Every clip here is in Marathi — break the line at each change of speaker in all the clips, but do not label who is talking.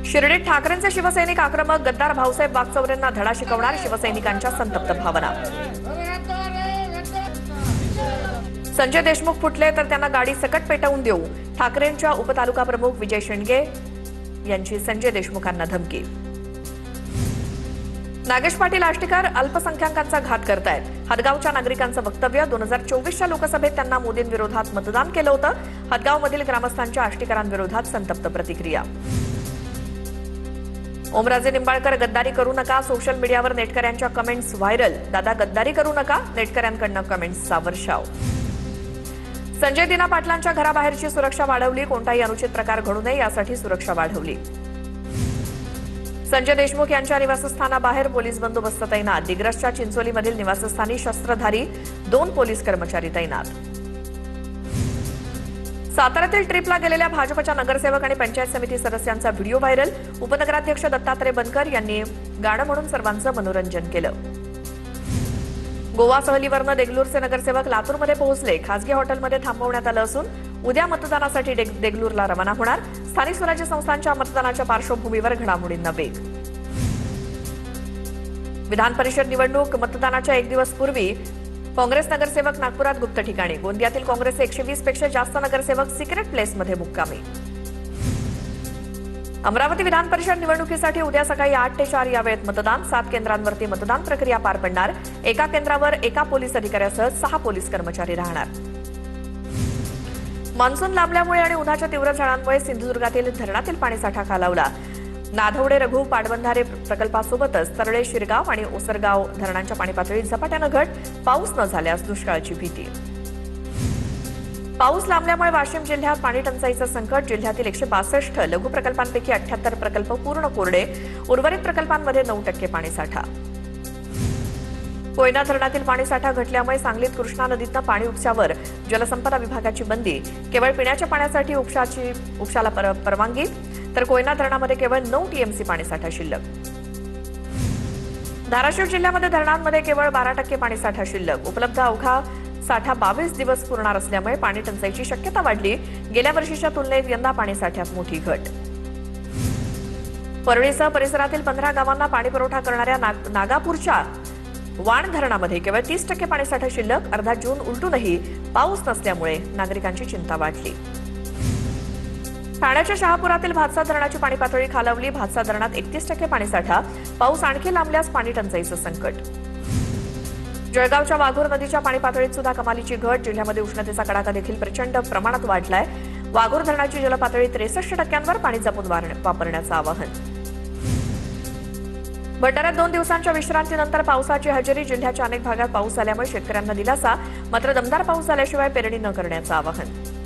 शिर्डीत ठाकरेंचे शिवसैनिक आक्रमक, गद्दार भाऊसाहेब वागचौरेंना धडा शिकवणार, शिवसैनिकांच्या संतप्त भावना. संजय देशमुख फुटले तर त्यांना गाडी सकट पेटवून देऊ, ठाकरेंच्या उपतालुका प्रमुख विजय शेंडगे यांची संजय देशमुखांना धमकी. नागेश पाटील आष्टीकर अल्पसंख्याकांचा घात करतायत, हदगावच्या नागरिकांचं वक्तव्य. 2024च्या लोकसभेत त्यांना मोदींविरोधात मतदान केलं होतं. हदगावमधील ग्रामस्थांच्या आष्टीकरांविरोधात संतप्त प्रतिक्रिया. ओमराजे निंबाळकर गद्दारी करू नका, सोशल मीडियावर नेटकऱ्यांच्या कमेंट्स व्हायरल. दादा गद्दारी करू नका, नेटकऱ्यांकडनं कमेंट्सचा वर्षाव. संजय दिना पाटलांच्या घराबाहेरची सुरक्षा वाढवली, कोणताही अनुचित प्रकार घडू नये यासाठी सुरक्षा वाढवली. संजय देशमुख यांच्या निवासस्थानाबाहेर पोलीस बंदोबस्त तैनात, दिग्रसच्या चिंचोलीमधील निवासस्थानी शस्त्रधारी 2 पोलीस कर्मचारी तैनात. साताऱ्यातील ट्रिपला गेलेल्या भाजपच्या नगरसेवक आणि पंचायत समिती सदस्यांचा व्हिडिओ व्हायरल. उपनगराध्यक्ष दत्तात्रय बनकर यांनी गाणं म्हणून सर्वांचं मनोरंजन केलं. गोवा सहलीवरनं देगलूरचे नगरसेवक लातूरमध्ये पोहोचले, खासगी हॉटेलमध्ये थांबवण्यात आलं असून उद्या मतदानासाठी देगलूरला रवाना होणार. स्थानिक स्वराज्य संस्थांच्या मतदानाच्या पार्श्वभूमीवर घडामोडींना वेग. विधान परिषद निवडणूक मतदानाच्या 1 दिवस पूर्वी काँग्रेस नगरसेवक नागपुरात गुप्त ठिकाणी. गोंदियातील काँग्रेसचे 120 पेक्षा जास्त नगरसेवक सिक्रेट प्लेसमध्ये मुक्कामी. अमरावती विधान परिषद निवडणुकीसाठी उद्या सकाळी 8 ते 4 या वेळेत मतदान. 7 केंद्रांवरती मतदान प्रक्रिया पार पडणार. एका केंद्रावर एका पोलीस अधिकाऱ्यासह 6 पोलीस कर्मचारी राहणार. मान्सून लांबल्यामुळे आणि उन्हाच्या तीव्र झळांमुळे सिंधुदुर्गातील धरणातील पाणीसाठा खालावला. नाधवडे रघु पाटबंधारे प्रकल्पासोबतच तरळे शिरगाव आणि ओसरगाव धरणांच्या पाणी पातळीत झपाट्यानं घट. पाऊस न झाल्यास दुष्काळाची भीती. पाऊस लांबल्यामुळे वाशिम जिल्ह्यात पाणी टंचाईचं संकट. जिल्ह्यातील 162 लघु प्रकल्पांपैकी 78 प्रकल्प पूर्ण कोरडे. उर्वरित प्रकल्पांमध्ये 9% पाणीसाठा. कोयना धरणातील पाणीसाठा घटल्यामुळे सांगलीत कृष्णा नदीतनं पाणी उपशावर जलसंपदा विभागाची बंदी. केवळ पिण्याच्या पाण्यासाठी उपशाला परवानगी, तर कोयना धरणामध्ये केवळ 9 टीएमसी पाणीसाठा शिल्लक. धाराशिव जिल्ह्यामध्ये धरणांमध्ये केवळ 12% पाणीसाठा शिल्लक. उपलब्ध अवघा साठा 22 दिवस पुरणार असल्यामुळे पाणी टंचाईची शक्यता वाढली. गेल्या वर्षीच्या तुलनेत यंदा पाणीसाठ्यात मोठी घट. परळीसह परिसरातील 15 गावांना पाणी पुरवठा करणाऱ्या नागापूरच्या वाण धरणामध्ये केवळ 30% पाणीसाठा शिल्लक. अर्धा जून उलटूनही पाऊस नसल्यामुळे नागरिकांची चिंता वाढली. ठाण्याच्या शहापुरातील भातसा धरणाची पाणी पातळी खालावली. भातसा धरणात 31% पाणीसाठा. पाऊस आणखी लांबल्यास पाणी टंचाईचं संकट. जळगावच्या वाघूर नदीच्या पाणी पातळीत सुद्धा कमालीची घट. जिल्ह्यामध्ये उष्णतेचा कडाका देखील प्रचंड प्रमाणात वाढलाय. वाघूर धरणाची जलपातळी 63% पाणी जपून वापरण्याचं आवाहन. भंडाऱ्यात 2 दिवसांच्या विश्रांतीनंतर पावसाची हजेरी. जिल्ह्याच्या अनेक भागात पाऊस झाल्यामुळे शेतकऱ्यांना दिलासा. मात्र दमदार पाऊस झाल्याशिवाय पेरणी न करण्याचं आवाहन.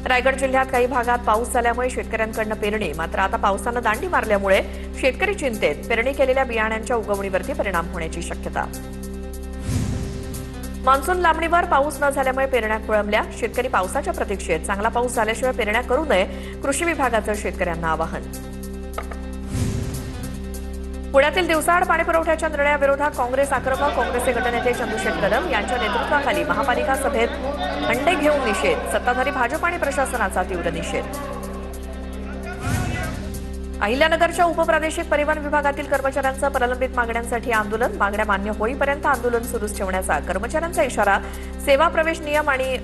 रायगड जिल्ह्यात काही भागात पाऊस झाल्यामुळे शेतकऱ्यांकडनं पेरणी. मात्र आता पावसानं दांडी मारल्यामुळे शेतकरी चिंतेत. पेरणी केलेल्या बियाण्यांच्या उगवणीवरती परिणाम होण्याची शक्यता. मान्सून लांबणीवर पाऊस न झाल्यामुळे पेरण्या खोळंबल्या. शेतकरी पावसाच्या प्रतीक्षेत. चांगला पाऊस झाल्याशिवाय पेरण्या करू नये, कृषी विभागाचं शेतकऱ्यांना आवाहन. पुण्यातील दिवसाआड पाणीपुरवठ्याच्या निर्णयाविरोधात काँग्रेस आक्रमक. काँग्रेसचे गटनेते चंदुशेठ कदम यांच्या नेतृत्वाखाली महापालिका सभेत हंडे घेऊन निषेध. सत्ताधारी भाजप आणि प्रशासनाचा तीव्र निषेध. अहिल्यानगरच्या उपप्रादेशिक परिवहन विभागातील कर्मचाऱ्यांचं प्रलंबित मागण्यांसाठी आंदोलन. मागण्या मान्य होईपर्यंत आंदोलन सुरूच ठेवण्याचा कर्मचाऱ्यांचा इशारा. सेवा प्रवेश नियम आणि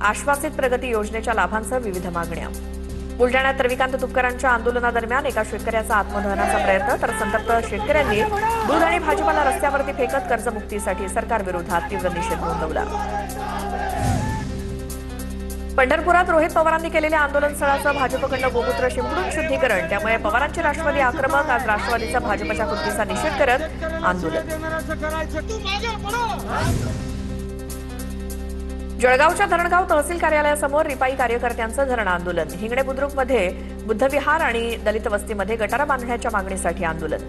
आश्वासित प्रगती योजनेच्या लाभांसह विविध मागण्या. बुलढाण्यात रविकांत तुपकरांच्या आंदोलनादरम्यान एका शेतकऱ्याचा आत्मदहनाचा प्रयत्न. तर संतप्त शेतकऱ्यांनी दूध आणि भाजीपाला रस्त्यावरती फेकत कर्जमुक्तीसाठी सरकारविरोधात तीव्र निषेध नोंदवला. पंढरपुरात रोहित पवारांनी केलेल्या आंदोलनस्थळाचं भाजपकडनं गोमूत्र शिंपडून शुद्धीकरण. त्यामुळे पवारांची राष्ट्रवादी आक्रमक. आज राष्ट्रवादीचा भाजपच्या कृतीचा निषेध करत आंदोलन. जळगावच्या धरणगाव तहसील कार्यालयासमोर रिपाई कार्यकर्त्यांचं धरण आंदोलन. हिंगणे बुद्रुकमध्ये बुद्धविहार आणि दलित वस्तीमध्ये गटारा बांधण्याच्या मागणीसाठी आंदोलन.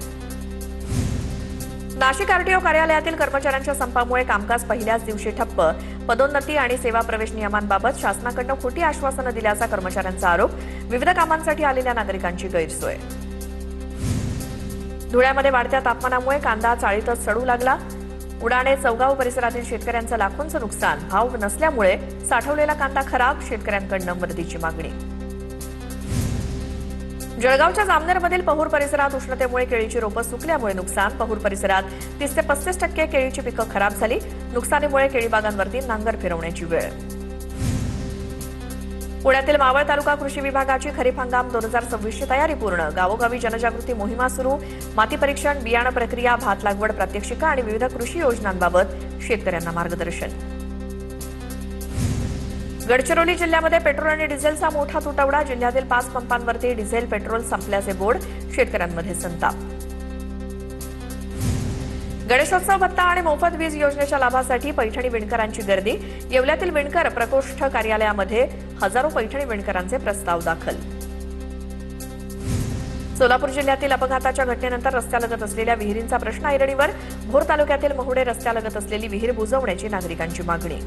नाशिक आरटीओ कार्यालयातील कर्मचाऱ्यांच्या संपामुळे कामकाज पहिल्याच दिवशी ठप्प. पदोन्नती आणि सेवा प्रवेश नियमांबाबत शासनाकडनं खोटी आश्वासनं दिल्याचा कर्मचाऱ्यांचा आरोप. विविध कामांसाठी आलेल्या नागरिकांची गैरसोय. धुळ्यामध्ये वाढत्या तापमानामुळे कांदा चाळीतच सडू लागला. उडाणे चौगाव परिसरातील शेतकऱ्यांचं लाखोंचं नुकसान. भाव नसल्यामुळे साठवलेला कांदा खराब. शेतकऱ्यांकडनं मदतीची मागणी. जळगावच्या जामनेरमधील पहूर परिसरात उष्णतेमुळे केळीची रोपं सुकल्यामुळे नुकसान. पहूर परिसरात 30 ते 35% केळीची पिकं खराब झाली. नुकसानीमुळे केळी बागांवरती नांगर फिरवण्याची वेळ. पुण्यातील मावळ तालुका कृषी विभागाची खरीप हंगाम 2026 ची तयारी पूर्ण. गावोगावी जनजागृती मोहिमा सुरू. माती परीक्षण, बियाणं प्रक्रिया, भात लागवड प्रात्यक्षिका आणि विविध कृषी योजनांबाबत शेतकऱ्यांना मार्गदर्शन. गडचिरोली जिल्ह्यामध्ये पेट्रोल आणि डिझेलचा मोठा तुटवडा. जिल्ह्यातील 5 पंपांवरती डिझेल पेट्रोल संपल्याचे बोर्ड. शेतकऱ्यांमध्ये संताप. गणेशोत्सव भत्ता आणि मोफत वीज योजनेच्या लाभासाठी पैठणी विणकरांची गर्दी. येवल्यातील विणकर प्रकोष्ठ कार्यालयामध्ये हजारो पैठणी विणकरांचे प्रस्ताव दाखल. सोलापूर जिल्ह्यातील अपघाताच्या घटनेनंतर रस्त्यालगत असलेल्या विहिरींचा प्रश्न ऐरणीवर. भोर तालुक्यातील महुडे रस्त्यालगत असलेली विहीर बुजवण्याची नागरिकांची मागणी.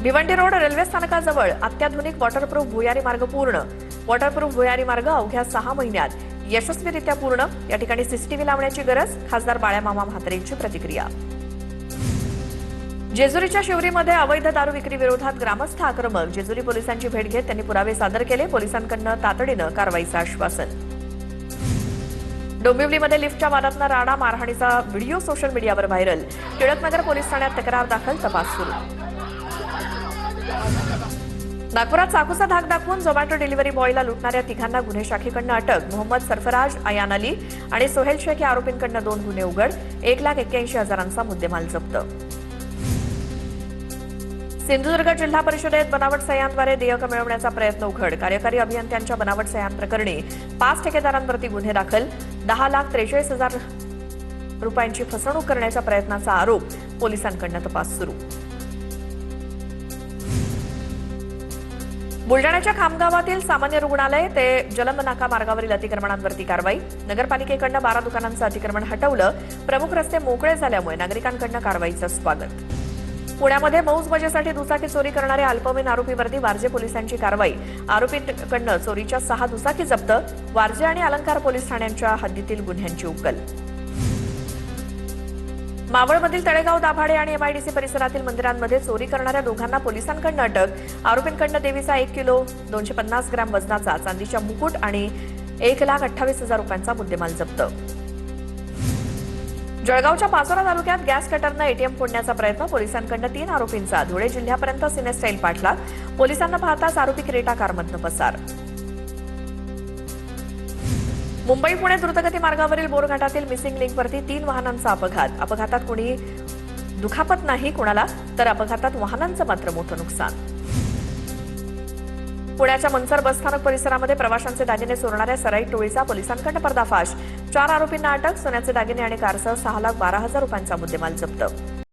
भिवंडी रोड रेल्वे स्थानकाजवळ अत्याधुनिक वॉटरप्रूफ भुयारी मार्ग पूर्ण. वॉटरप्रूफ भुयारी मार्ग अवघ्या 6 महिन्यात यशस्वीरित्या पूर्ण. या ठिकाणी सीसीटीव्ही लावण्याची गरज. खासदार बाळ्यामामा म्हात्रेंची प्रतिक्रिया. जेजुरीच्या शिवरीमध्ये अवैध दारू विक्री विरोधात ग्रामस्थ आक्रमक. जेजुरी पोलिसांची भेट घेत त्यांनी पुरावे सादर केले. पोलिसांकडून तातडीनं कारवाईचं आश्वासन. डोंबिवलीमध्ये लिफ्टच्या वादातनं राडा मारहाणीचा व्हिडिओ सोशल मीडियावर व्हायरल. टिळकनगर पोलीस ठाण्यात तक्रार दाखल. तपास सुरू. नागपुरात चाकूचा धाक दाखवून झोमॅटो डिलिव्हरी बॉयला लुटणाऱ्या तिघांना गुन्हे शाखेकडून अटक. मोहम्मद सरफराज, अयान अली आणि सोहेल शेख या आरोपींकडून 2 गुन्हे उघड. 1,81,000चा मुद्देमाल जप्त. सिंधुदुर्ग जिल्हा परिषदेत बनावट सह्यांद्वारे देयकं मिळवण्याचा प्रयत्न उघड. कार्यकारी अभियंत्यांच्या बनावट सह्यांप्रकरणी 5 ठेकेदारांवरती गुन्हे दाखल. 10,43,000 रुपयांची फसवणूक करण्याच्या प्रयत्नाचा आरोप. पोलिसांकडून तपास सुरू. बुलडाण्याच्या खामगावातील सामान्य रुग्णालय ते जलंब नाका मार्गावरील अतिक्रमणांवरती कारवाई. नगरपालिकेकडून 12 दुकानांचं अतिक्रमण हटवलं. प्रमुख रस्ते मोकळे झाल्यामुळे नागरिकांकडून कारवाईचं स्वागत. पुण्यामध्ये मौज मजेसाठी दुचाकी चोरी करणाऱ्या अल्पवयीन आरोपीवरती वारजे पोलिसांची कारवाई. आरोपींकडून चोरीच्या 6 दुचाकी जप्त. वारजे आणि अलंकार पोलीस ठाण्यांच्या हद्दीतील गुन्ह्यांची उकल. मावळमधील तळेगाव, दाभाडे आणि एमआयडीसी परिसरातील मंदिरांमध्ये चोरी करणाऱ्या दोघांना पोलिसांकडून अटक. आरोपींकडून देवीचा 1 किलो 250 ग्रॅम वजनाचा चांदीच्या मुकुट आणि 1,28,000 रुपयांचा मुद्देमाल जप्त. जळगावच्या पाचोरा तालुक्यात गॅस कटरनं एटीएम फोडण्याचा प्रयत्न. पोलिसांकडून 3 आरोपींचा धुळे जिल्ह्यापर्यंत सिनेस्टाईल पाठलाग. पोलिसांना पाहताच आरोपी क्रेटा कारमधनं पसार. मुंबई पुणे द्रुतगती मार्गावरील बोरघाटातील मिसिंग लिंकवरती 3 वाहनांचा अपघात. अपघातात कोणी दुखापत नाही कोणाला, तर अपघातात वाहनांचं मात्र मोठं नुकसान. पुण्याच्या मनसर बसस्थानक परिसरामध्ये प्रवाशांचे दागिने चोरणाऱ्या सराईत टोळीचा पोलिसांकडून पर्दाफाश. 4 आरोपींना अटक. सोन्याचे दागिने आणि कारसह 6,12,000 रुपयांचा मुद्देमाल जप्त.